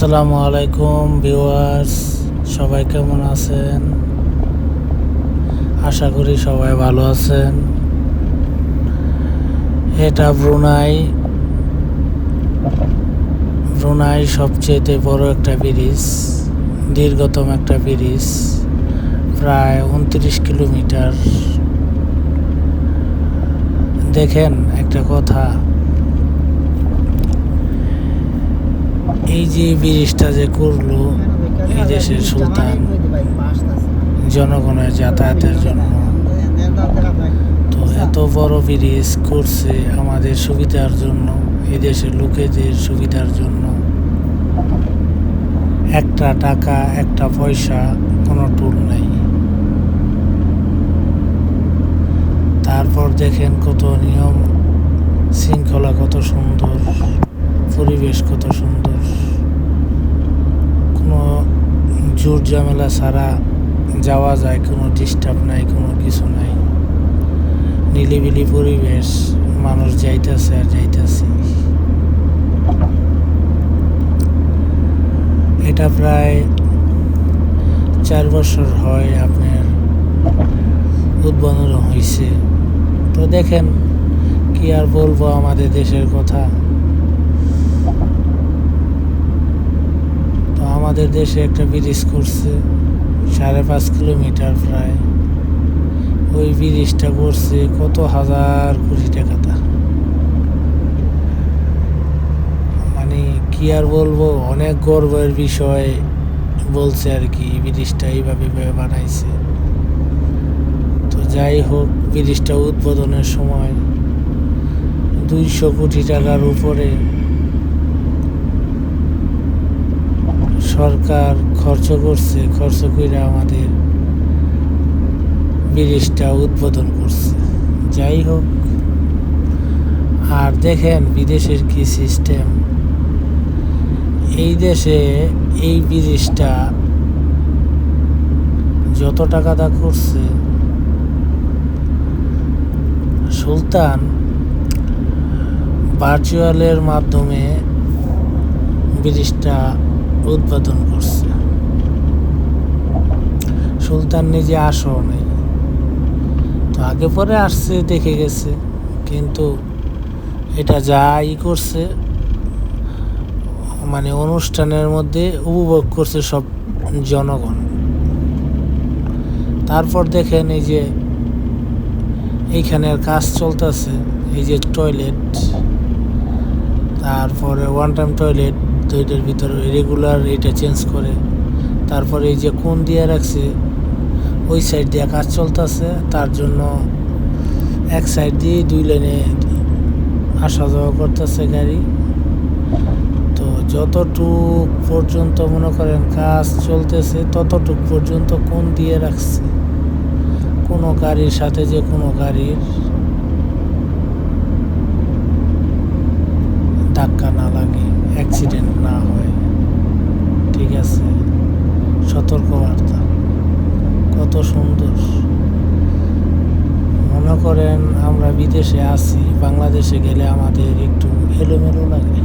আসসালামু আলাইকুম ভিউয়ার্স, সবাই কেমন আছেন? আশা করি সবাই ভালো আছেন। এটা ব্রুনাই সবচেয়ে বড় একটা ব্রিজ, দীর্ঘতম একটা ব্রিজ, প্রায় 29 কিলোমিটার। দেখেন একটা কথা, এই যে ব্রিজটা যে করলো এই দেশের সুলতান জনগণের যাতায়াতের জন্য, তো এত বড় ব্রিজ করছে আমাদের সুবিধার জন্য, এদেশের লোকেদের সুবিধার জন্য। একটা টাকা একটা পয়সা কোনো টুল নাই। তারপর দেখেন কত নিয়ম শৃঙ্খলা, কত সুন্দর পরিবেশ, কত সুন্দর, কোনো জোর ঝামেলা ছাড়া যাওয়া যায়, কোনো ডিস্টার্ব নাই, কোনো কিছু নাই, নিলিবিলি পরিবেশ, মানুষ যাইতেছে আর যাইতেছে। এটা প্রায় 4 বছর হয় আপনার উদ্বোধন হয়েছে। তো দেখেন, কি আর বলবো আমাদের দেশের কথা। তো আমাদের দেশে একটা ব্রিজ করছে 5.5 কিলোমিটার প্রায়। ওই ব্রিজটা করছে কত হাজার কোটি টাকাটা। মানে কি আর বলবো, অনেক গর্বের বিষয় বলছে আর কি, ব্রিজটা এইভাবে বানাইছে। তো যাই হোক, ব্রিজটা উদ্বোধনের সময় 200 কোটি টাকার উপরে সরকার খরচ করছে, খরচ করে আমাদের ব্রিজটা উদ্বোধন করছে। যাই হোক, আর দেখেন বিদেশের কি সিস্টেম। এই দেশে এই ব্রিজটা যত টাকা দা করছে, সুলতান ভার্চুয়ালের মাধ্যমে ব্রিজটা উদ্বোধন করছে। সুলতান নিজে আসো নেই, তো আগে পরে আসছে, দেখে গেছে, কিন্তু এটা যাই করছে মানে অনুষ্ঠানের মধ্যে উপভোগ করছে সব জনগণ। তারপর দেখেন এই যে এইখানের কাজ চলতেছে, এই যে টয়লেট, তারপরে ওয়ান টাইম টয়লেট, তো এটার ভিতরে রেগুলার এটা চেঞ্জ করে। তারপরে এই যে কোন দিয়ে রাখছে, ওই সাইড দিয়ে কাজ চলতেছে, তার জন্য এক সাইড দিয়ে 2 লেনে আসা যাওয়া করতেছে গাড়ি। তো যতটুক পর্যন্ত মনে করেন কাজ চলতেছে, ততটুক পর্যন্ত কোন দিয়ে রাখছে, কোনো গাড়ির সাথে যে কোনো গাড়ির ধাক্কা না লাগে, অ্যাক্সিডেন্ট না হয়। ঠিক আছে, সতর্কবার্তা কত সুন্দর। মনে করেন আমরা বিদেশে আছি, বাংলাদেশে গেলে আমাদের একটু এলোমেলো লাগে।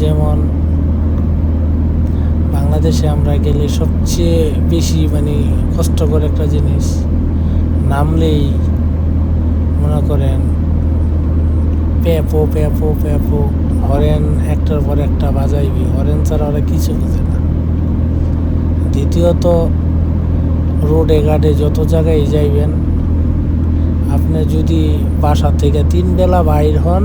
যেমন বাংলাদেশে আমরা গেলে সবচেয়ে বেশি মানে কষ্টকর একটা জিনিস, নামলেই মনে করেন প্যাপো প্যাপো প্যাপো হরেন একটার পর একটা বাজাইবি, হরেন ছাড়া ওরা কিছু বোঝে না। দ্বিতীয়ত, রোডে ঘাটে যত জায়গায় যাইবেন, আপনি যদি বাসা থেকে 3 বেলা বাইর হন,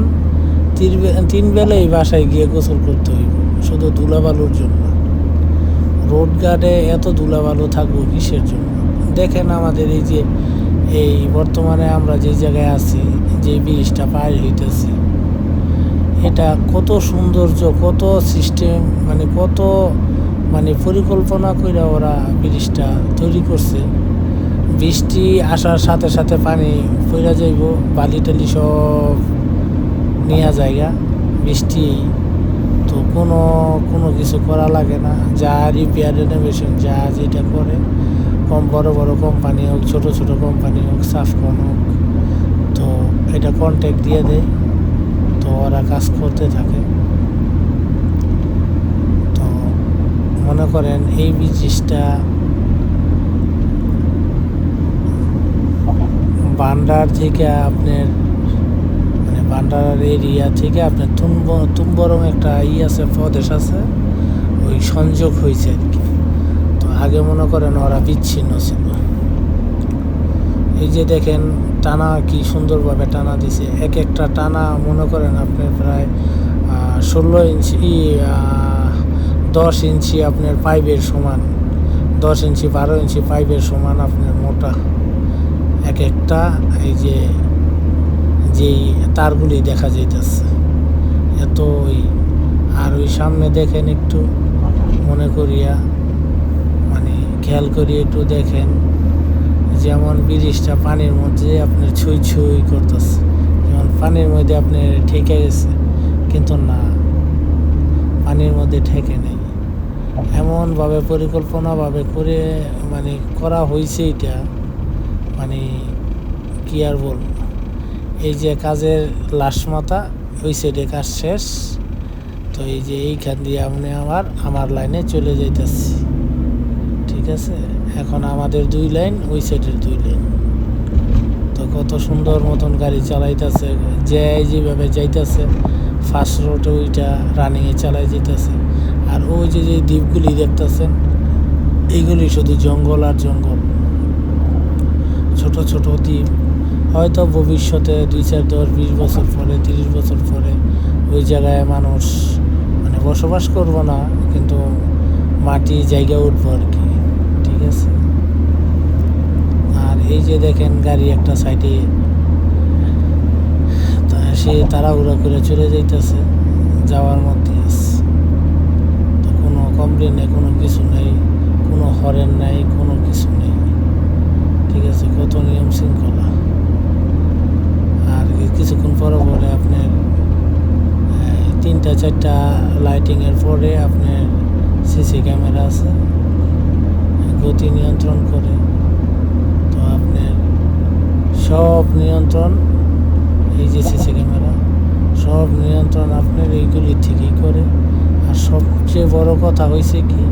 3 বেলাই বাসায় গিয়ে গোসল করতে হইব, শুধু ধুলাবালুর জন্য। রোড ঘাটে এত ধুলাবালু থাকবো কিসের জন্য? দেখেন আমাদের এই যে এই বর্তমানে আমরা যে জায়গায় আছি, যে ব্রিজটা পার হইতেছি, এটা কত সৌন্দর্য, কত সিস্টেম, মানে কত পরিকল্পনা করে ওরা ব্রিজটা তৈরি করছে। বৃষ্টি আসার সাথে সাথে পানি পড়া যাইব, বালি টালি সব নেওয়া জায়গা বৃষ্টি, তো কোনো কিছু করা লাগে না। যা রিপেয়ার রেনোভেশন যা যেটা করে, বড় বড় কোম্পানি হোক, ছোট ছোট কোম্পানি হোক, সাফকন হোক, তো এটা কন্ট্যাক্ট দিয়ে দেয়, তো ওরা কাজ করতে থাকে। মনে করেন এই ব্রিজটা বান্ডার থেকে আপনার মানে বান্ডার এরিয়া থেকে আপনার তুম্বরং একটা আছে প্রদেশ আছে, ওই সংযোগ হয়েছে আর কি। তো আগে মনে করেন ওরা বিচ্ছিন্ন ছিল। এই যে দেখেন টানা কি সুন্দরভাবে টানা দিছে, এক একটা টানা মনে করেন আপনার প্রায় 16 ইঞ্চি 10 ইঞ্চি আপনার পাইপের সমান, 10 ইঞ্চি 12 ইঞ্চি পাইপের সমান আপনার মোটা এক একটা এই যে যেই তারগুলি দেখা যাইতেছে এত ওই। আর ওই সামনে দেখেন একটু মনে করিয়া মানে খেয়াল করিয়া একটু দেখেন, যেমন ব্রিজটা পানির মধ্যে আপনার ছুঁই ছুঁই করতেছে, যেমন পানির মধ্যে আপনার ঠেকে গেছে, কিন্তু না, পানির মধ্যে ঠেকে নেই। এমনভাবে পরিকল্পনাভাবে করে মানে করা হয়েছে এটা, মানে কি আর বলবো। এই যে কাজের লাশ মাথা ওই সাইডে কাজ শেষ, তো এই যে এইখান দিয়ে আপনি আমার লাইনে চলে যাইতেছি, ঠিক আছে। এখন আমাদের 2 লাইন, ওই সাইডের 2 লাইন। তো কত সুন্দর মতন গাড়ি চালাইতেছে, যেভাবে যাইতেছে ফার্স্ট রোডে ওইটা রানিংয়ে চালাই যেতেছে। আর ওই যে দ্বীপগুলি দেখতেছেন, এইগুলি শুধু জঙ্গল আর জঙ্গল, ছোট ছোট দ্বীপ। হয়তো ভবিষ্যতে 2, 4, 10, 20 বছর পরে, 30 বছর পরে ওই জায়গায় মানুষ মানে বসবাস করবো না, কিন্তু মাটি জায়গা উঠবো আর কি, ঠিক আছে। আর এই যে দেখেন গাড়ি একটা সাইডে সে তাড়াহুড়া করে চলে যাইতেছে, যাওয়ার মধ্যে তো কোনো কমপ্লেন নেই, কোনো কিছু নেই, কোনো হরেন নাই, কোনো কিছু নেই, ঠিক আছে। কত নিয়ম শৃঙ্খলা। আর কিছুক্ষণ পরে পরে আপনার 3টা 4টা লাইটিংয়ের পরে আপনার সিসি ক্যামেরা আছে, গতি নিয়ন্ত্রণ করে। তো আপনার সব নিয়ন্ত্রণ, এই যে সিসি ক্যামেরা সব নিয়ন্ত্রণ আপনার এইগুলি থেকেই করে। আর সবচেয়ে বড় কথা হয়েছে কি,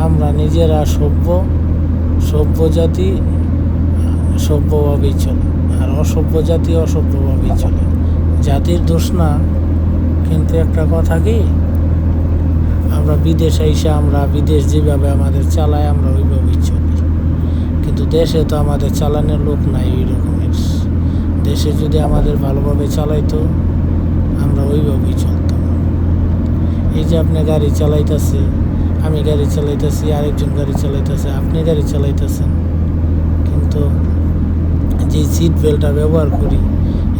আমরা নিজেরা সভ্য জাতি সভ্যভাবেই চলে, আর অসভ্য জাতি অসভ্যভাবেই চলে। জাতির দোষ না, কিন্তু একটা কথা কি, আমরা বিদেশে এসে আমরা বিদেশ যেভাবে আমাদের চালায় আমরা ওইভাবেই চলি, কিন্তু দেশে তো আমাদের চালানোর লোক নাই ওই রকমের। দেশে যদি আমাদের ভালোভাবে চালাইতো আমরা ওইভাবেই চলতাম। এই যে আপনি গাড়ি চালাইতেছে, আমি গাড়ি চালাইতেছি, আরেকজন গাড়ি চালাইতেছে, আপনি গাড়ি চালাইতেছেন, কিন্তু যে সিট বেল্টটা ব্যবহার করি,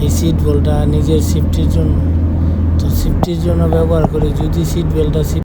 এই সিট বেল্টটা নিজের সেফটির জন্য, তো সেফটির জন্য ব্যবহার করি। যদি সিট বেল্টটা